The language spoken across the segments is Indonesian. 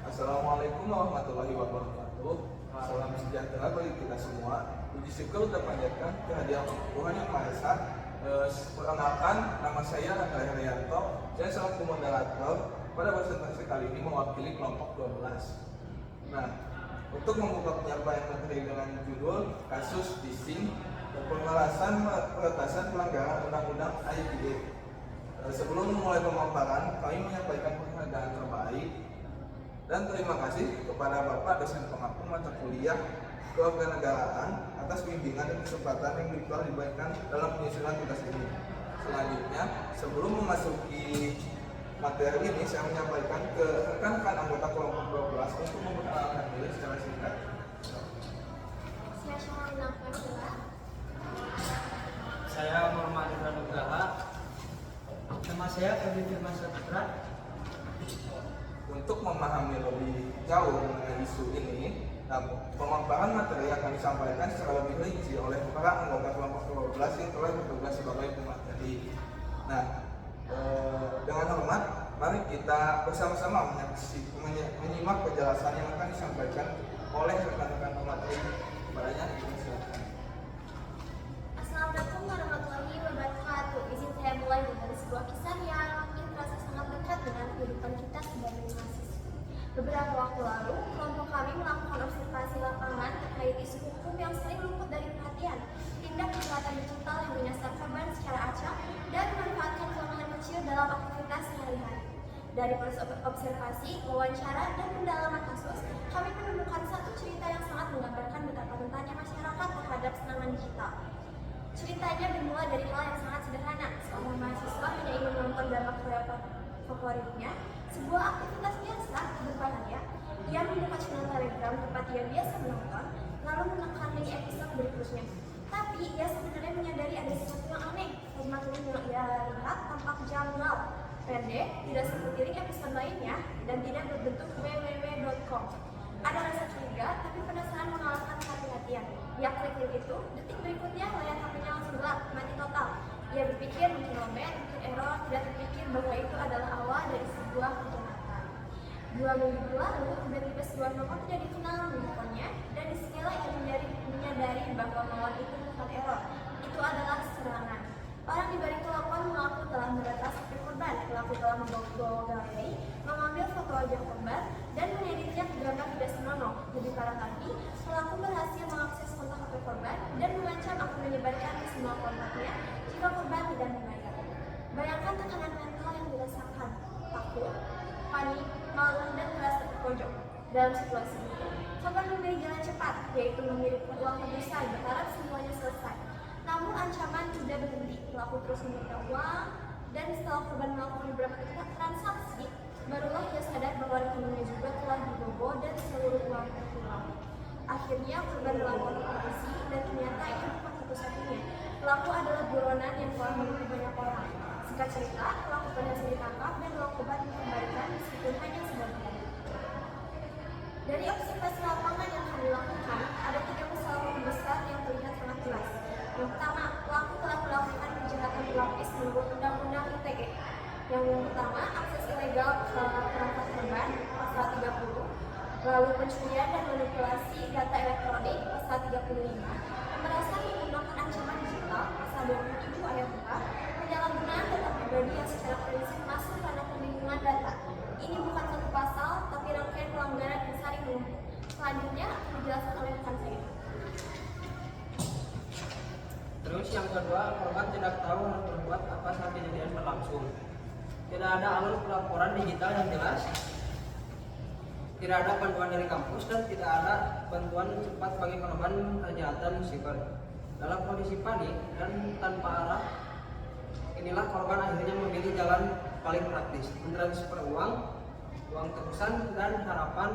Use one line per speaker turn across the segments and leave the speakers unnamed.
Assalamualaikum warahmatullahi wabarakatuh. Salam sejahtera bagi kita semua. Puji syukur kita panjatkan kehadiran Tuhan Yang Maha Esa. Perkenalkan, nama saya Andrea Haryanto. Saya selaku moderator pada presentasi kali ini mewakili kelompok 12. Nah, untuk membuka penyampaian materi dengan judul kasus phishing pemerasan peretasan pelanggaran undang-undang ITE. Sebelum memulai pemaparan, kami menyampaikan penghargaan terbaik dan terima kasih kepada Bapak dosen pengampu mata kuliah kewarganegaraan atas bimbingan dan kesempatan yang telah diberikan dalam penyusunan tugas ini. Selanjutnya, sebelum memasuki materi ini, saya menyampaikan ke rekan-rekan anggota kelompok 12 untuk memperkenalkan diri secara singkat.
Saya Muhammad Ibran Nugraha. Nama saya Febri Firman Saputra.
Untuk memahami lebih jauh mengenai isu ini, pemaparan materi akan disampaikan secara lebih rinci oleh para anggota kelompok 12 yang telah bertugas sebagai pemateri. Nah, dengan hormat, mari kita bersama-sama menyimak penjelasan yang akan disampaikan oleh rekan-rekan pemateri kepadanya.
Assalamualaikum warahmatullahi wabarakatuh. Izin saya mulai dari sebuah kisah yang mungkin terasa sangat dekat dengan kehidupan kita sebagai mahasiswa. Beberapa waktu lalu, kelompok kami melakukan observasi lapangan terkait isu hukum yang sering luput dari perhatian, tindak kejahatan digital yang menyasar korban secara acak dan memanfaatkan kelemahan kecil dalam aktivitas sehari-hari. Dari proses observasi, wawancara, dan pendalaman kasus, kami menemukan satu cerita yang sangat menggambarkan betapa rentannya masyarakat terhadap serangan digital. Ceritanya bermula dari hal yang sangat sederhana. Seorang mahasiswa hanya ingin menonton drama Korea favoritnya, sebuah aktivitas biasa berbahaya. Ia membuka channel Telegram tempat ia biasa menonton, lalu menekan link episode berikutnya. Tapi ia sebenarnya menyadari ada sesuatu yang aneh. Format link yang ia lihat tampak janggal, pendek, tidak seperti link episode lainnya, dan tidak berbentuk www.com. Ada rasa curiga, tapi penasaran mengalahkan kehati-hatian. Ia klik link itu, detik berikutnya layar HP-nya langsung gelap, mati total. Ia berpikir mungkin lowbat, mungkin error, tidak terpikir bahwa itu adalah awal dari sebuah kejahatan. 2 minggu berlalu, tiba-tiba sebuah nomor tidak dikenal menelponnya, dan disinilah ia menyadari bahwa melawan itu bukan error, itu adalah serangan. Orang di balik telepon mengaku telah meretas HP korban. Pelaku telah membawa galeri, mengambil foto wajah korban, dan mengeditnya ke gambar tidak senonoh. Lebih parah lagi, pelaku berhasil mengakses kontak HP korban dan mengancam akan menyebarkan ke semua kontaknya jika korban tidak membayar. Bayangkan tekanan mental yang dirasakan: takut, panik, malu, dan merasa terpojok. Dalam situasi itu, korban memilih jalan cepat, yaitu mengirimkan uang tebusan berharap semuanya selesai. Namun ancaman tidak berhenti. Pelaku terus meminta uang, dan setelah korban melakukan beberapa transaksi, barulah ia sadar bahwa rekeningnya juga telah dibobol dan seluruh uang terhilang. Akhirnya korban melapor ke polisi, dan ternyata itu bukan satu-satunya. Pelaku adalah buronan yang telah menipu banyak orang. Singkat cerita, pelaku berhasil ditangkap dan uang korban dikembalikan meskipun hanya sebagian. Dari observasi lapangan yang kami lakukan, ada 3 kesalahan besar yang terlihat sangat jelas. Yang pertama, pelaku telah melakukan kejahatan berlapis menurut Undang-Undang ITE. Yang pertama, akses ilegal ke perangkat korban, pasal 30, lalu pencurian dan manipulasi data elektronik, pasal 35, pemerasan menggunakan ancaman digital, pasal 27 ayat 4, penyalahgunaan data pribadi yang secara prinsip masuk ranah perlindungan data. Ini bukan satu pasal, tapi rangkaian pelanggaran yang saling menumpuk. Selanjutnya akan dijelaskan oleh rekan saya.
Terus yang kedua, korban tidak tahu harus berbuat apa saat kejadian berlangsung. Tidak ada alur pelaporan digital yang jelas, tidak ada bantuan dari kampus, dan tidak ada bantuan cepat bagi korban kejahatan siber. Dalam kondisi panik dan tanpa arah, inilah korban akhirnya memilih jalan paling praktis, mentransfer uang tebusan, dan harapan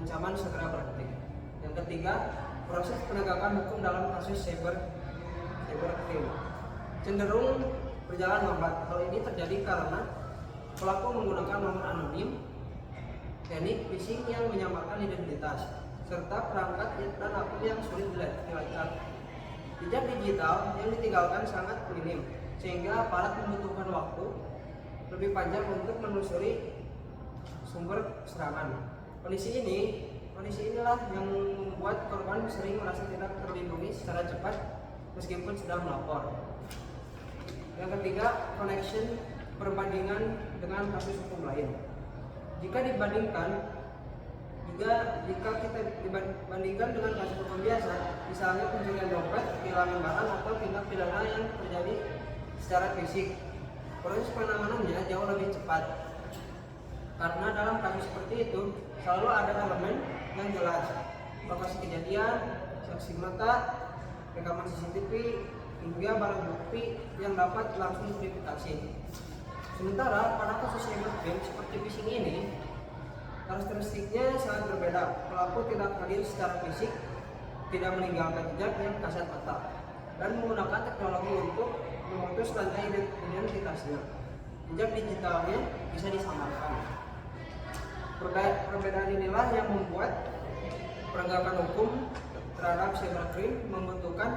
ancaman segera berhenti. Yang ketiga, proses penegakan hukum dalam kasus cybercrime cenderung berjalan lambat. Hal ini terjadi karena pelaku menggunakan nomor anonim, teknik phishing yang menyamakan identitas, serta perangkat dan akun yang sulit dilacak. Jejak digital yang ditinggalkan sangat minim. sehingga aparat membutuhkan waktu lebih panjang untuk menelusuri sumber serangan. Kondisi inilah yang membuat korban sering merasa tidak terlindungi secara cepat meskipun sudah melapor. Yang ketiga, connection perbandingan dengan kasus hukum lain. Jika kita dibandingkan dengan kasus hukum biasa, misalnya pencurian dompet, kehilangan barang, atau tindak pidana yang terjadi secara fisik, proses penanganannya jauh lebih cepat. Karena dalam kasus seperti itu selalu ada elemen yang jelas, lokasi kejadian, saksi mata, rekaman CCTV, hingga barang bukti yang dapat langsung diverifikasi. Sementara pada kasus cybercrime seperti phishing ini, karakteristiknya sangat berbeda. Pelaku tidak hadir secara fisik, tidak meninggalkan jejak yang kasat mata, dan menggunakan teknologi untuk memutus rantai identitasnya. Jejak digitalnya bisa disamarkan. Perbedaan inilah yang membuat penegakan hukum terhadap cybercrime membutuhkan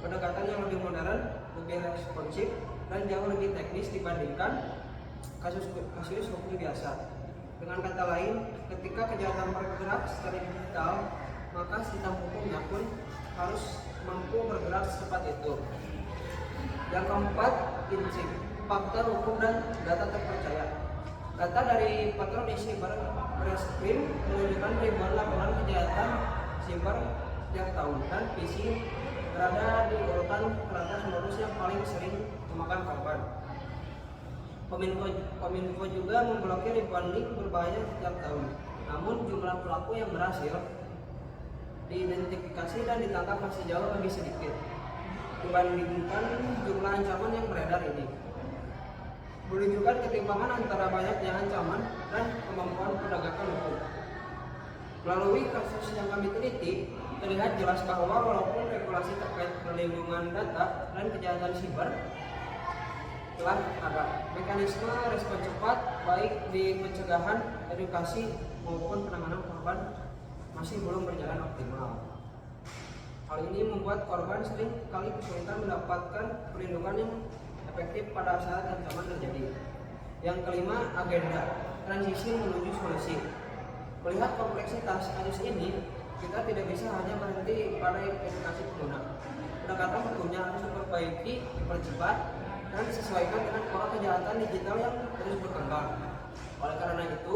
pendekatan yang lebih modern, lebih responsif, dan jauh lebih teknis dibandingkan kasus hukum biasa. Dengan kata lain, ketika kejahatan bergerak secara digital, maka sistem hukumnya pun harus mampu bergerak secepat itu. Yang keempat, prinsip fakta hukum dan data terpercaya. Data dari patroli cybercrime menunjukkan ribuan laporan kejahatan cyber setiap tahun, dan phishing berada di urutan teratas modus yang paling sering memakan korban. Kominfo juga memblokir ribuan link berbahaya setiap tahun. Namun jumlah pelaku yang berhasil diidentifikasi dan ditangkap masih jauh lebih sedikit dibandingkan jumlah ancaman yang beredar ini. Menunjukkan ketimpangan antara banyaknya ancaman dan kemampuan penegakan hukum. Melalui kasus yang kami teliti, terlihat jelas bahwa walaupun regulasi terkait perlindungan data dan kejahatan siber telah ada, mekanisme respon cepat baik di pencegahan, edukasi maupun penanganan korban masih belum berjalan optimal. Hal ini membuat korban sering kali kesulitan mendapatkan perlindungan yang efektif pada saat ancaman terjadi. Yang kelima, agenda transisi menuju solusi. Melihat kompleksitas kasus ini, kita tidak bisa hanya berhenti pada edukasi pengguna. Pendekatan hukumnya harus diperbaiki, dipercepat, dan disesuaikan dengan pola kejahatan digital yang terus berkembang. Oleh karena itu,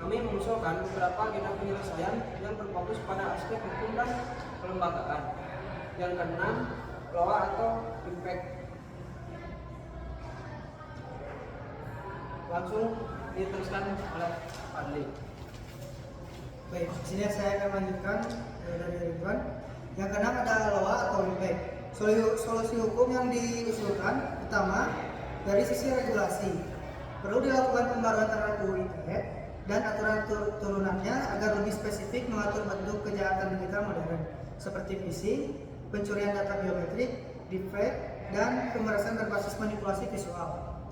kami mengusulkan beberapa agenda penyelesaian yang berfokus pada aspek hukum dan kelembagaan. Yang keenam, law atau impact. Langsung diteruskan oleh Fadli.
Baik, di sini saya akan lanjutkan dari Ridwan. Yang keenam ada law atau impact. Solusi hukum yang diusulkan pertama dari sisi regulasi. Perlu dilakukan pembaruan terhadap UU ITE dan aturan turunannya agar lebih spesifik mengatur bentuk kejahatan digital modern seperti phishing, pencurian data biometrik, deepfake, dan pemerasan berbasis manipulasi visual.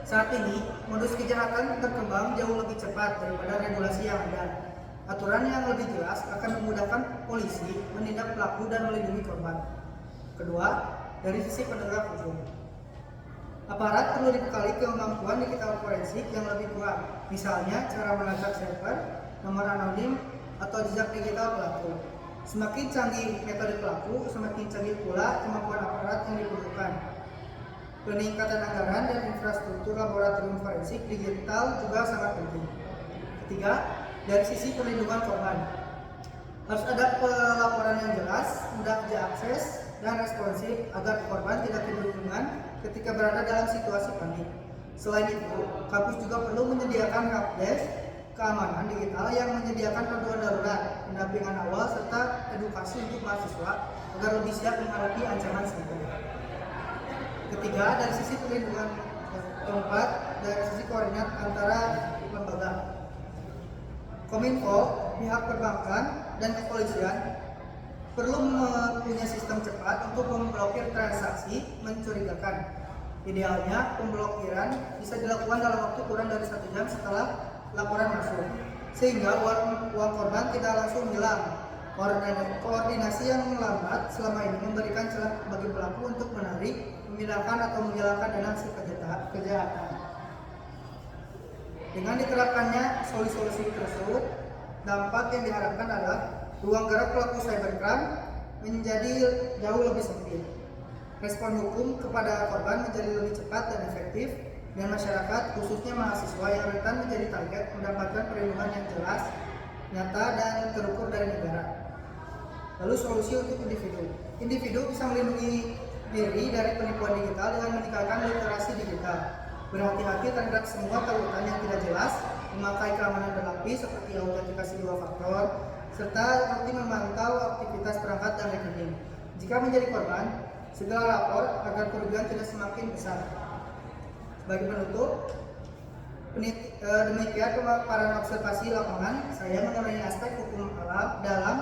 Saat ini, modus kejahatan berkembang jauh lebih cepat daripada regulasi yang ada. Aturan yang lebih jelas akan memudahkan polisi menindak pelaku dan melindungi korban. Kedua, dari sisi penegak hukum. Aparat perlu dibekali kemampuan digital forensik yang lebih kuat, misalnya cara melacak server, nomor anonim, atau jejak digital pelaku. Semakin canggih metode pelaku, semakin canggih pula kemampuan aparat yang dibutuhkan. Peningkatan anggaran dan infrastruktur laboratorium forensik digital juga sangat penting. Ketiga, dari sisi perlindungan korban. Harus ada pelaporan yang jelas, mudah diakses, dan responsif agar korban tidak kebingungan ketika berada dalam situasi panik. Selain itu, kampus juga perlu menyediakan helpdesk keamanan digital yang menyediakan panduan darurat, pendampingan awal, serta edukasi untuk mahasiswa agar lebih siap menghadapi ancaman cyber. Ketiga, dari sisi perlindungan. Keempat, dari sisi koordinat antara lembaga. Kominfo, pihak perbankan, dan kepolisian perlu mempunyai sistem cepat untuk memblokir transaksi mencurigakan. Idealnya, pemblokiran bisa dilakukan dalam waktu kurang dari 1 jam setelah laporan masuk, sehingga uang korban tidak langsung hilang. Koordinasi yang lambat selama ini memberikan celah bagi pelaku untuk menarik, memindahkan atau menghilangkan dana hasil kejahatan. Dengan diterapkannya solusi-solusi tersebut, dampak yang diharapkan adalah ruang gerak pelaku cybercrime menjadi jauh lebih sempit. Respon hukum kepada korban menjadi lebih cepat dan efektif, dan masyarakat, khususnya mahasiswa yang rentan menjadi target, mendapatkan perlindungan yang jelas, nyata, dan terukur dari negara. Lalu solusi untuk individu. Individu bisa melindungi diri dari penipuan digital dengan meningkatkan literasi digital. Berhati-hati terhadap semua tautan yang tidak jelas, memakai keamanan berlapis seperti autentikasi 2 faktor, serta rutin memantau aktivitas perangkat dan rekening. Jika menjadi korban, segera lapor agar kerugian tidak semakin besar. Sebagai penutup, demikian pemaparan observasi lapangan saya mengenai aspek hukum alam dalam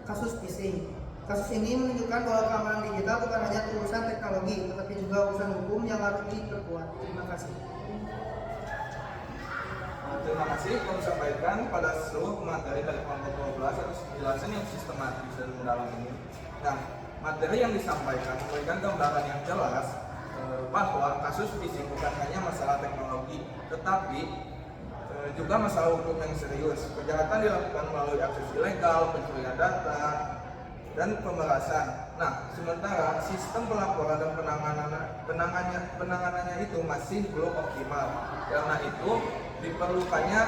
kasus phishing. Kasus ini menunjukkan bahwa keamanan digital bukan hanya urusan teknologi, tetapi juga urusan hukum yang harus diperkuat. Terima kasih.
Terima kasih kami sampaikan pada seluruh materi dari kelompok 12 atas penjelasan yang sistematis dan mendalam ini. Nah, materi yang disampaikan memberikan gambaran yang jelas bahwa kasus phishing bukan hanya masalah teknologi, tetapi juga masalah hukum yang serius. Kejahatan dilakukan melalui akses ilegal, pencurian data, dan pemerasan. Nah, sementara sistem pelaporan dan penanganannya itu masih belum optimal. Karena itu diperlukannya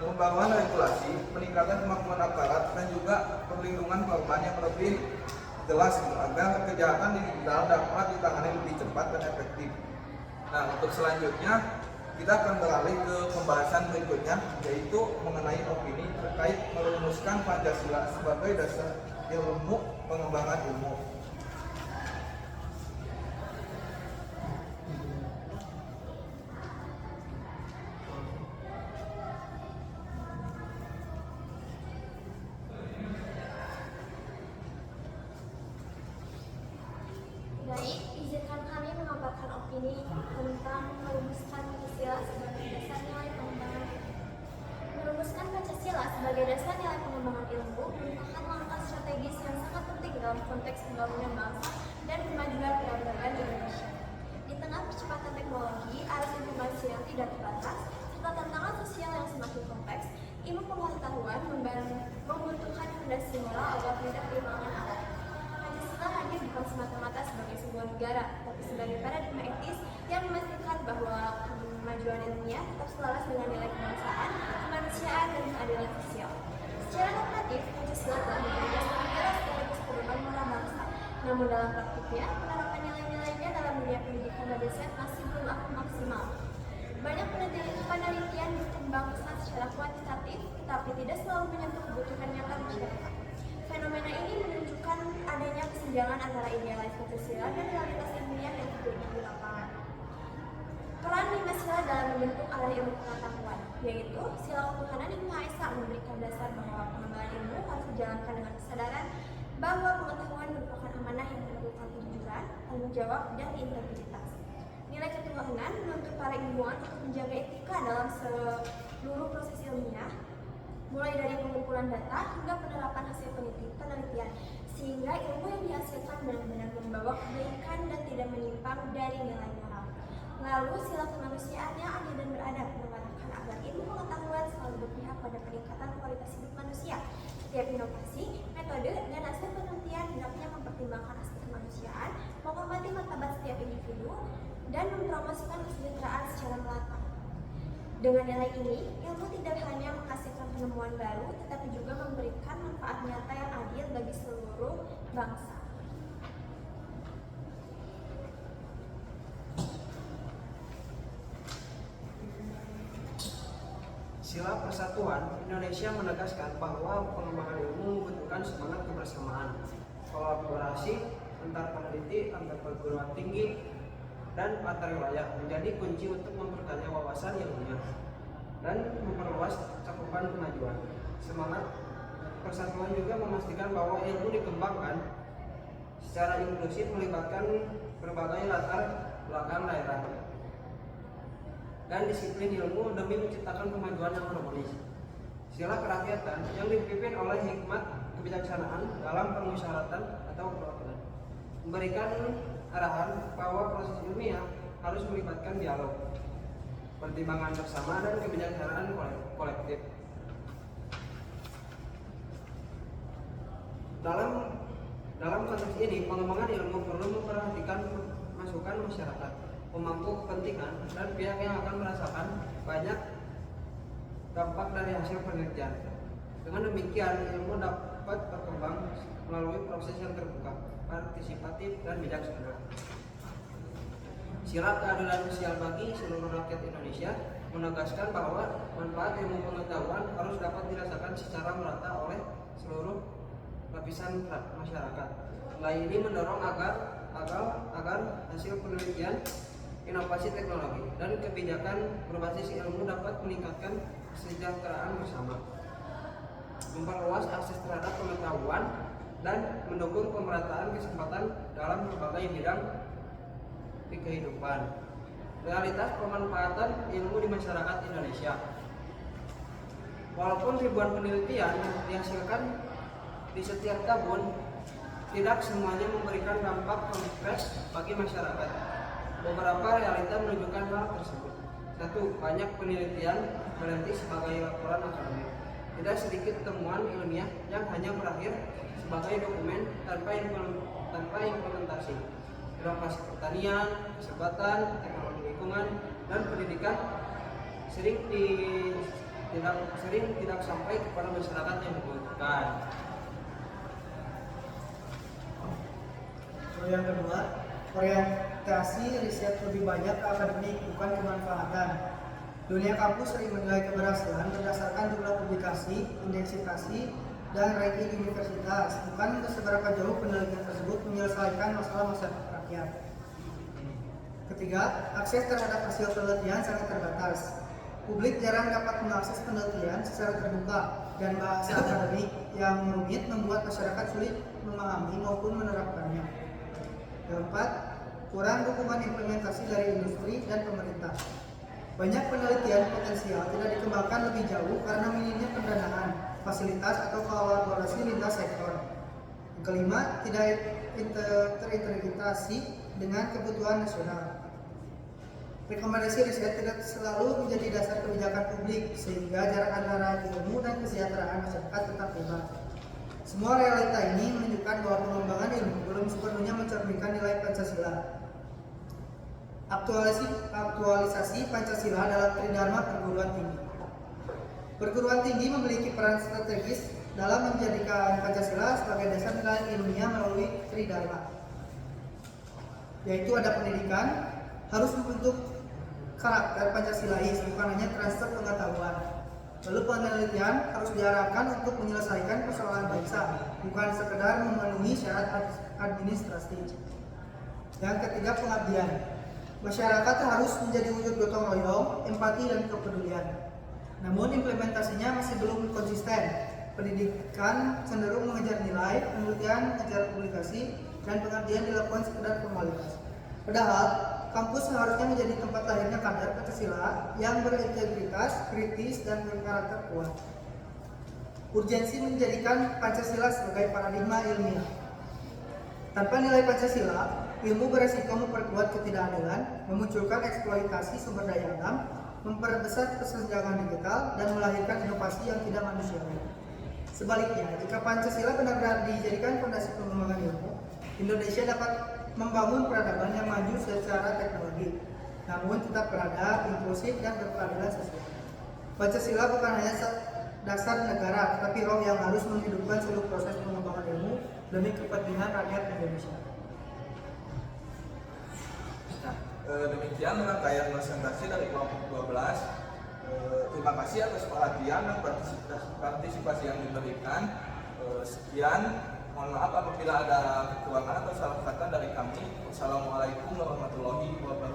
pembaruan regulasi, peningkatan kemampuan aparat, dan juga perlindungan korban yang lebih jelas agar kejahatan digital dapat ditangani lebih cepat dan efektif. Nah, untuk selanjutnya kita akan beralih ke pembahasan berikutnya, yaitu mengenai opini terkait merumuskan Pancasila sebagai dasar ilmu pengembangan ilmu.
Baik, izinkan kami memaparkan opini tentang merumuskan Pancasila sebagai dasar nilai pengembangan ilmu. Merumuskan Pancasila sebagai dasar nilai pengembangan ilmu merupakan langkah strategis yang sangat penting dalam konteks pembangunan bangsa dan kemajuan peradaban Indonesia. Di tengah percepatan teknologi, arus informasi yang tidak terbatas, serta tantangan sosial yang semakin kompleks, ilmu pengetahuan membutuhkan fondasi moral agar tidak kehilangan arah. Pancasila hadir bukan semata-mata sebagai sebuah negara, tapi sebagai paradigma etis yang memastikan bahwa kemajuan ilmiah tetap selaras dengan nilai kebangsaan, kemanusiaan, dan keadilan sosial. Secara normatif, Pancasila telah menjadi dasar negara sekaligus pedoman moral bangsa. Namun dalam praktiknya, penerapan nilai-nilainya dalam dunia pendidikan dan riset masih belum maksimal. Banyak penelitian berkembang pesat secara kuantitatif, tetapi tidak selalu menyentuh kebutuhan nyata masyarakat. Fenomena ini menunjukkan adanya kesenjangan antara idealis Pancasila dan realitas ilmiah yang terjadi di lapangan. Peran 5 sila dalam membentuk arah ilmu pengetahuan, yaitu sila ketuhanan yang Maha Esa memberikan dasar bahwa pengembangan ilmu harus dijalankan dengan kesadaran bahwa pengetahuan merupakan amanah yang memerlukan kejujuran, tanggung jawab, dan integritas. Nilai ketuhanan menuntut para ilmuwan untuk menjaga etika dalam seluruh proses ilmiah, mulai dari pengumpulan data hingga penerapan hasil penelitian, sehingga ilmu yang dihasilkan benar-benar membawa kebaikan dan tidak menyimpang dari nilai moral. Lalu sila kemanusiaan yang adil dan beradab mengarahkan agar ilmu pengetahuan selalu berpihak pada peningkatan kualitas hidup manusia. Setiap inovasi, metode, dan hasil penelitian hendaknya mempertimbangkan aspek kemanusiaan, menghormati martabat setiap individu, dan mempromosikan kesejahteraan secara merata. Dengan nilai ini, ilmu tidak hanya menghasilkan penemuan baru, tetapi juga memberikan manfaat nyata yang adil bagi seluruh bangsa.
Sila Persatuan Indonesia menegaskan bahwa pengembangan ilmu membutuhkan semangat kebersamaan, kolaborasi antar peneliti, antar perguruan tinggi, dan antar wilayah menjadi kunci untuk memperkaya wawasan ilmiah dan memperluas cakupan kemajuan. Semangat persatuan juga memastikan bahwa ilmu dikembangkan secara inklusif melibatkan berbagai latar belakang daerah dan disiplin ilmu demi menciptakan kemajuan yang harmonis. Sila kerakyatan yang dipimpin oleh hikmat kebijaksanaan dalam permusyawaratan atau perwakilan. Memberikan arahan bahwa proses ilmiah harus melibatkan dialog, pertimbangan bersama dan kebijaksanaan kolektif. Dalam konteks ini, pengembangan ilmu perlu memperhatikan masukan masyarakat, pemangku kepentingan, dan pihak yang akan merasakan banyak dampak dari hasil penelitian. Dengan demikian, ilmu dapat berkembang melalui proses yang terbuka, partisipatif, dan bijaksana. Sila keadilan sosial bagi seluruh rakyat Indonesia menegaskan bahwa manfaat ilmu pengetahuan harus dapat dirasakan secara merata oleh seluruh lapisan masyarakat. Nilai ini mendorong agar hasil penelitian, inovasi teknologi, dan kebijakan berbasis ilmu dapat meningkatkan kesejahteraan bersama, memperluas akses terhadap pengetahuan, dan mendukung pemerataan kesempatan dalam berbagai bidang di kehidupan. Realitas pemanfaatan ilmu di masyarakat Indonesia. Walaupun ribuan penelitian dihasilkan di setiap tahun, tidak semuanya memberikan dampak konkret bagi masyarakat. Beberapa realita menunjukkan hal tersebut. 1. Banyak penelitian berhenti sebagai laporan akademik. Tidak sedikit temuan ilmiah yang hanya berakhir sebagai dokumen tanpa implementasi. Inovasi pertanian, kesehatan, teknologi lingkungan, dan pendidikan sering tidak sampai kepada masyarakat yang membutuhkan.
Yang kedua, orientasi riset lebih banyak ke akademik, bukan kemanfaatan. Dunia kampus sering menilai keberhasilan berdasarkan jumlah publikasi, indeksitasi, dan ranking universitas, bukan seberapa jauh penelitian tersebut menyelesaikan masalah-masalah rakyat. Ketiga, akses terhadap hasil penelitian sangat terbatas. Publik jarang dapat mengakses penelitian secara terbuka, dan bahasa akademik yang rumit membuat masyarakat sulit memahami maupun menerapkannya. Keempat, kurang dukungan implementasi dari industri dan pemerintah. Banyak penelitian potensial tidak dikembangkan lebih jauh karena minimnya pendanaan, fasilitas, atau kolaborasi lintas sektor. Yang kelima, tidak terintegrasi dengan kebutuhan nasional. Rekomendasi riset tidak selalu menjadi dasar kebijakan publik, sehingga jarak antara ilmu dan kesejahteraan masyarakat tetap lebar. Semua realita ini menunjukkan bahwa pengembangan ilmu belum sepenuhnya mencerminkan nilai Pancasila. Aktualisasi Pancasila dalam Tridharma perguruan tinggi. Perguruan tinggi memiliki peran strategis dalam menjadikan Pancasila sebagai dasar nilai ilmiah melalui Tridharma, yaitu ada pendidikan harus membentuk karakter Pancasilais, bukan hanya transfer pengetahuan. Lalu penelitian harus diarahkan untuk menyelesaikan persoalan bangsa, bukan sekedar memenuhi syarat administratif. Yang ketiga, pengabdian. Masyarakat harus menjadi wujud gotong royong, empati, dan kepedulian. Namun implementasinya masih belum konsisten. Pendidikan cenderung mengejar nilai, penelitian mengejar publikasi, dan pengabdian dilakukan sekedar formalitas. Padahal kampus seharusnya menjadi tempat lahirnya kader Pancasila yang berintegritas, kritis, dan berkarakter kuat. Urgensi menjadikan Pancasila sebagai paradigma ilmiah. Tanpa nilai Pancasila, ilmu beresiko memperkuat ketidakadilan, memunculkan eksploitasi sumber daya alam, memperbesar kesenjangan digital, dan melahirkan inovasi yang tidak manusiawi. Sebaliknya, jika Pancasila benar-benar dijadikan fondasi pengembangan ilmu, Indonesia dapat membangun peradaban yang maju secara teknologi, namun tetap beradab, inklusif, dan berkeadilan sosial. Pancasila bukan hanya dasar negara, tetapi roh yang harus menghidupkan seluruh proses pengembangan ilmu demi kepentingan rakyat Indonesia.
Demikian rangkaian presentasi dari kelompok 12. Terima kasih atas perhatian dan partisipasi yang diberikan. Sekian. Mohon maaf apabila ada kekurangan atau salah kata dari kami. Wassalamualaikum warahmatullahi wabarakatuh.